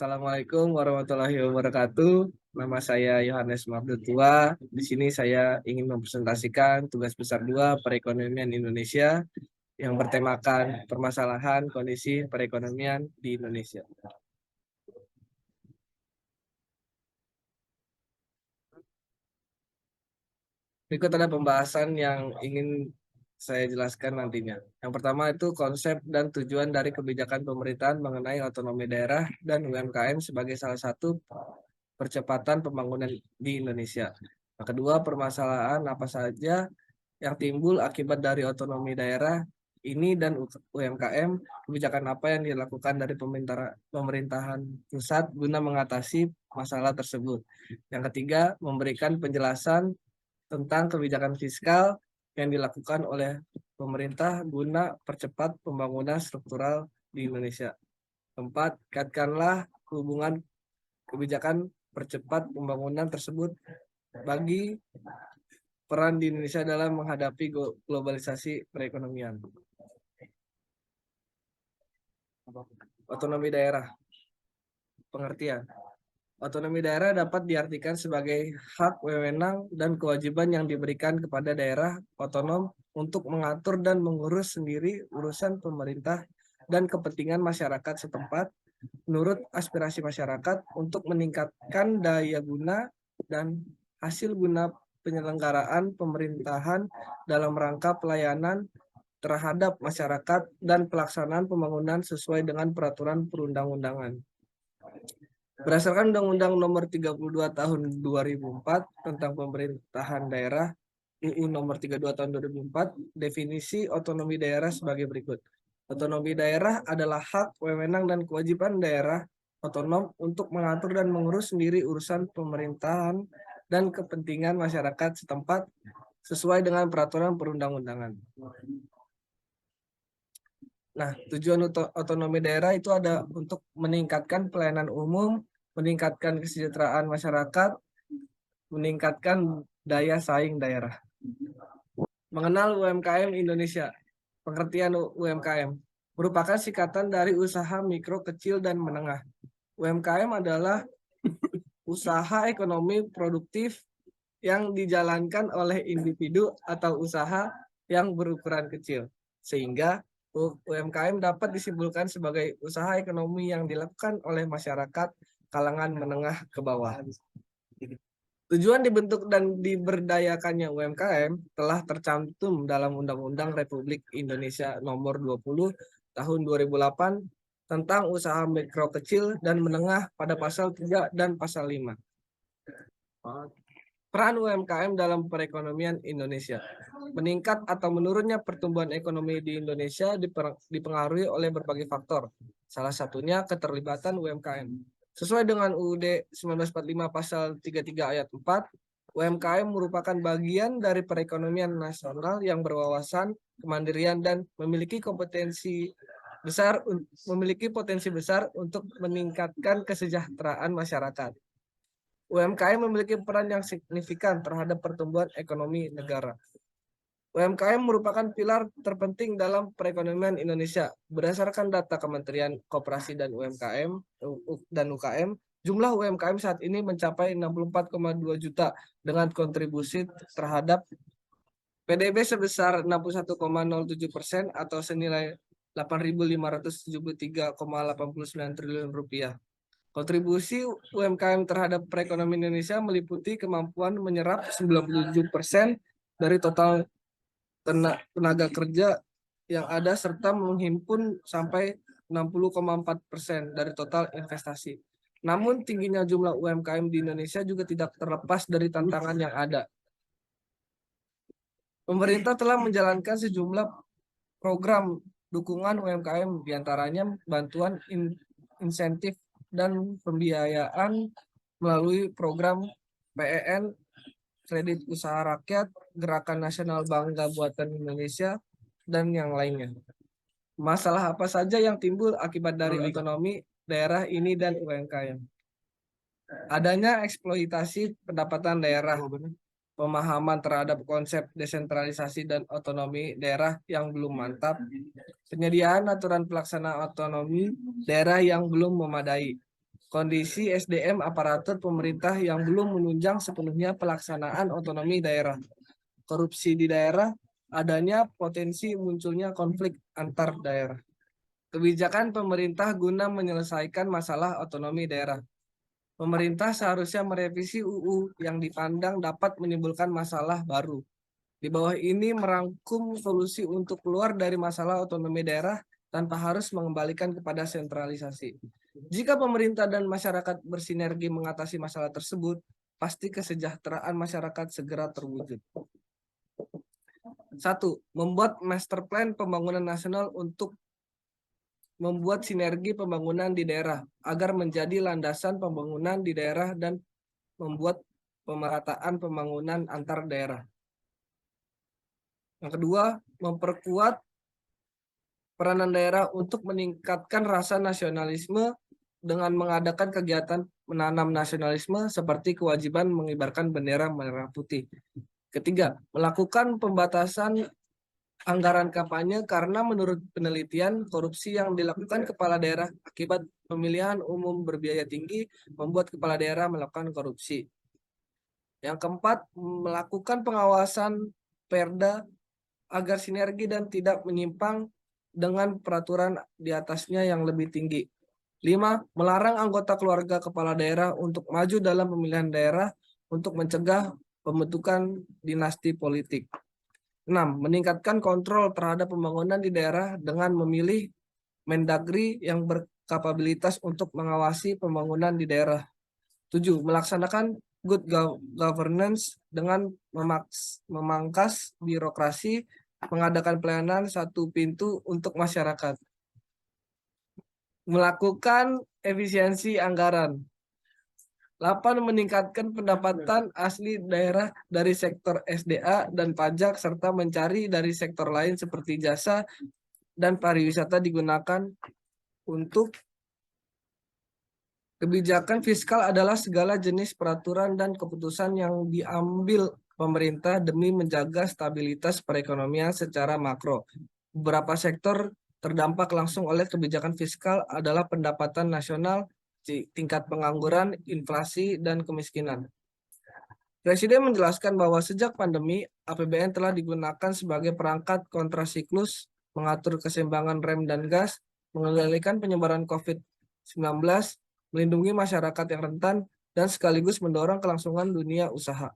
Assalamualaikum warahmatullahi wabarakatuh. Nama saya Yohanes Mabdutua. Di sini saya ingin mempresentasikan tugas besar 2 perekonomian Indonesia yang bertemakan permasalahan kondisi perekonomian di Indonesia. Berikut ada pembahasan yang ingin saya jelaskan nantinya. Yang pertama itu konsep dan tujuan dari kebijakan pemerintahan mengenai otonomi daerah dan UMKM sebagai salah satu percepatan pembangunan di Indonesia. Yang kedua, permasalahan apa saja yang timbul akibat dari otonomi daerah ini dan UMKM, kebijakan apa yang dilakukan dari pemerintahan pusat guna mengatasi masalah tersebut. Yang ketiga, memberikan penjelasan tentang kebijakan fiskal yang dilakukan oleh pemerintah guna percepat pembangunan struktural di Indonesia. Keempat, kaitkanlah hubungan kebijakan percepat pembangunan tersebut bagi peran di Indonesia dalam menghadapi globalisasi perekonomian. Otonomi daerah. Pengertian. Otonomi daerah dapat diartikan sebagai hak, wewenang, dan kewajiban yang diberikan kepada daerah otonom untuk mengatur dan mengurus sendiri urusan pemerintah dan kepentingan masyarakat setempat menurut aspirasi masyarakat untuk meningkatkan daya guna dan hasil guna penyelenggaraan pemerintahan dalam rangka pelayanan terhadap masyarakat dan pelaksanaan pembangunan sesuai dengan peraturan perundang-undangan. Berdasarkan Undang-Undang Nomor 32 Tahun 2004 tentang Pemerintahan Daerah, UU Nomor 32 Tahun 2004, definisi otonomi daerah sebagai berikut. Otonomi daerah adalah hak, wewenang, dan kewajiban daerah otonom untuk mengatur dan mengurus sendiri urusan pemerintahan dan kepentingan masyarakat setempat sesuai dengan peraturan perundang-undangan. Nah, tujuan otonomi daerah itu ada untuk meningkatkan pelayanan umum, meningkatkan kesejahteraan masyarakat, meningkatkan daya saing daerah. Mengenal UMKM Indonesia. Pengertian UMKM merupakan singkatan dari usaha mikro, kecil, dan menengah. UMKM adalah usaha ekonomi produktif yang dijalankan oleh individu atau usaha yang berukuran kecil, sehingga UMKM dapat disimpulkan sebagai usaha ekonomi yang dilakukan oleh masyarakat kalangan menengah ke bawah. Tujuan dibentuk dan diberdayakannya UMKM telah tercantum dalam Undang-Undang Republik Indonesia Nomor 20 Tahun 2008 tentang usaha mikro, kecil, dan menengah pada pasal 3 dan pasal 5. Peran UMKM dalam perekonomian Indonesia. Meningkat atau menurunnya pertumbuhan ekonomi di Indonesia dipengaruhi oleh berbagai faktor. Salah satunya keterlibatan UMKM. Sesuai dengan UUD 1945 pasal 33 ayat 4, UMKM merupakan bagian dari perekonomian nasional yang berwawasan, kemandirian, dan memiliki potensi besar untuk meningkatkan kesejahteraan masyarakat. UMKM memiliki peran yang signifikan terhadap pertumbuhan ekonomi negara. UMKM merupakan pilar terpenting dalam perekonomian Indonesia. Berdasarkan data Kementerian Koperasi dan UMKM dan UKM, jumlah UMKM saat ini mencapai 64,2 juta dengan kontribusi terhadap PDB sebesar 61,07% atau senilai 8.573,89 triliun rupiah. Kontribusi UMKM terhadap perekonomian Indonesia meliputi kemampuan menyerap 97% dari total tenaga kerja yang ada serta menghimpun sampai 60,4% dari total investasi. Namun tingginya jumlah UMKM di Indonesia juga tidak terlepas dari tantangan yang ada. Pemerintah telah menjalankan sejumlah program dukungan UMKM, diantaranya bantuan insentif dan pembiayaan melalui program PEN, Kredit Usaha Rakyat, Gerakan Nasional Bangga Buatan Indonesia, dan yang lainnya. Masalah apa saja yang timbul akibat dari otonomi daerah ini dan UMKM? Adanya eksploitasi pendapatan daerah, pemahaman terhadap konsep desentralisasi dan otonomi daerah yang belum mantap, penyediaan aturan pelaksana otonomi daerah yang belum memadai, kondisi SDM aparatur pemerintah yang belum menunjang sepenuhnya pelaksanaan otonomi daerah, korupsi di daerah, adanya potensi munculnya konflik antar daerah. Kebijakan pemerintah guna menyelesaikan masalah otonomi daerah. Pemerintah seharusnya merevisi UU yang dipandang dapat menimbulkan masalah baru. Di bawah ini merangkum solusi untuk keluar dari masalah otonomi daerah tanpa harus mengembalikan kepada sentralisasi. Jika pemerintah dan masyarakat bersinergi mengatasi masalah tersebut, pasti kesejahteraan masyarakat segera terwujud. 1. Membuat master plan pembangunan nasional untuk membuat sinergi pembangunan di daerah agar menjadi landasan pembangunan di daerah dan membuat pemerataan pembangunan antar daerah. Yang kedua, memperkuat peranan daerah untuk meningkatkan rasa nasionalisme dengan mengadakan kegiatan menanam nasionalisme seperti kewajiban mengibarkan bendera merah putih. Ketiga, melakukan pembatasan anggaran kampanye karena menurut penelitian korupsi yang dilakukan kepala daerah akibat pemilihan umum berbiaya tinggi membuat kepala daerah melakukan korupsi. Yang keempat, melakukan pengawasan Perda agar sinergi dan tidak menyimpang dengan peraturan di atasnya yang lebih tinggi. 5. Melarang anggota keluarga kepala daerah untuk maju dalam pemilihan daerah untuk mencegah pembentukan dinasti politik. 6. Meningkatkan kontrol terhadap pembangunan di daerah dengan memilih Mendagri yang berkapabilitas untuk mengawasi pembangunan di daerah. 7. Melaksanakan good governance dengan memangkas birokrasi, mengadakan pelayanan satu pintu untuk masyarakat. Melakukan efisiensi anggaran. 8. Meningkatkan pendapatan asli daerah dari sektor SDA dan pajak serta mencari dari sektor lain seperti jasa dan pariwisata digunakan untuk kebijakan fiskal adalah segala jenis peraturan dan keputusan yang diambil pemerintah demi menjaga stabilitas perekonomian secara makro. Beberapa sektor terdampak langsung oleh kebijakan fiskal adalah pendapatan nasional, tingkat pengangguran, inflasi, dan kemiskinan. Presiden menjelaskan bahwa sejak pandemi, APBN telah digunakan sebagai perangkat kontrasiklus, mengatur keseimbangan rem dan gas, mengendalikan penyebaran COVID-19, melindungi masyarakat yang rentan, dan sekaligus mendorong kelangsungan dunia usaha.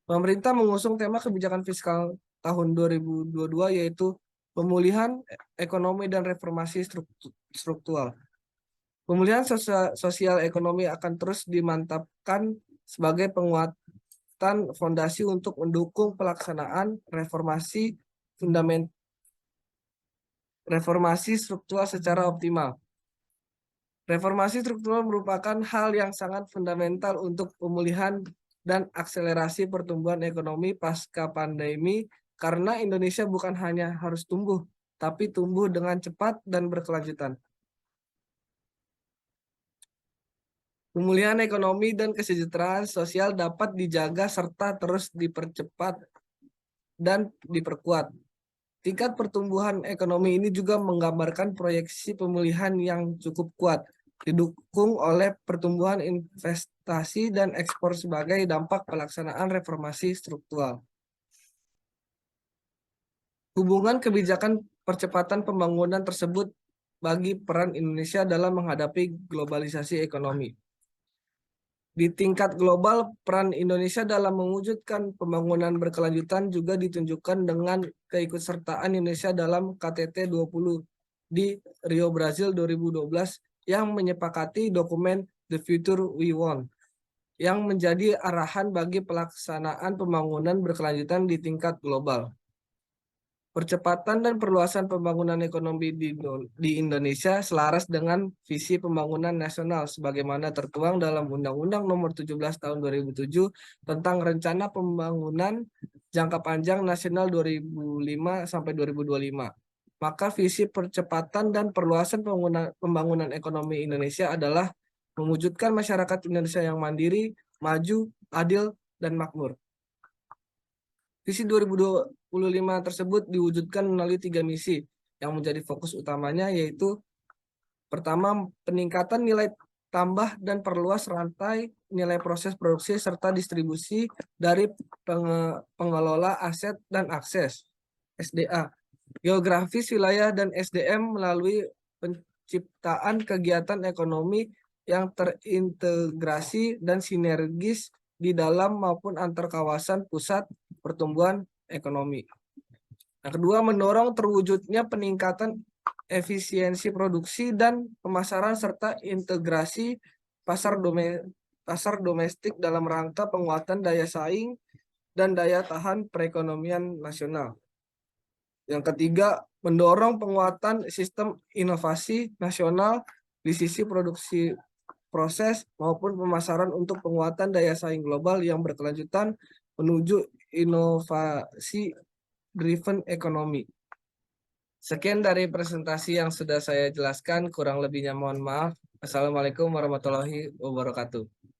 Pemerintah mengusung tema kebijakan fiskal tahun 2022 yaitu pemulihan ekonomi dan reformasi struktural. Pemulihan sosial ekonomi akan terus dimantapkan sebagai penguatan fondasi untuk mendukung pelaksanaan reformasi struktural secara optimal. Reformasi struktural merupakan hal yang sangat fundamental untuk pemulihan dan akselerasi pertumbuhan ekonomi pasca pandemi karena Indonesia bukan hanya harus tumbuh, tapi tumbuh dengan cepat dan berkelanjutan. Pemulihan ekonomi dan kesejahteraan sosial dapat dijaga serta terus dipercepat dan diperkuat. Tingkat pertumbuhan ekonomi ini juga menggambarkan proyeksi pemulihan yang cukup kuat, didukung oleh pertumbuhan investasi dan ekspor sebagai dampak pelaksanaan reformasi struktural. Hubungan kebijakan percepatan pembangunan tersebut bagi peran Indonesia dalam menghadapi globalisasi ekonomi. Di tingkat global, peran Indonesia dalam mewujudkan pembangunan berkelanjutan juga ditunjukkan dengan keikutsertaan Indonesia dalam KTT 20 di Rio, Brazil 2012 yang menyepakati dokumen The Future We Want yang menjadi arahan bagi pelaksanaan pembangunan berkelanjutan di tingkat global. Percepatan dan perluasan pembangunan ekonomi di Indonesia selaras dengan visi pembangunan nasional sebagaimana tertuang dalam Undang-Undang Nomor 17 Tahun 2007 tentang Rencana Pembangunan Jangka Panjang Nasional 2005 sampai 2025. Maka visi percepatan dan perluasan pembangunan ekonomi Indonesia adalah mewujudkan masyarakat Indonesia yang mandiri, maju, adil, dan makmur. Visi 2025 tersebut diwujudkan melalui 3 misi yang menjadi fokus utamanya yaitu pertama, peningkatan nilai tambah dan perluas rantai nilai proses produksi serta distribusi dari pengelola aset dan akses (SDA), geografis wilayah dan SDM melalui penciptaan kegiatan ekonomi yang terintegrasi dan sinergis di dalam maupun antar kawasan pusat pertumbuhan ekonomi. Yang kedua, mendorong terwujudnya peningkatan efisiensi produksi dan pemasaran serta integrasi pasar domestik dalam rangka penguatan daya saing dan daya tahan perekonomian nasional. Yang ketiga, mendorong penguatan sistem inovasi nasional di sisi produksi proses maupun pemasaran untuk penguatan daya saing global yang berkelanjutan menuju inovasi driven economy. Sekian dari presentasi yang sudah saya jelaskan, kurang lebihnya mohon maaf. Assalamualaikum warahmatullahi wabarakatuh.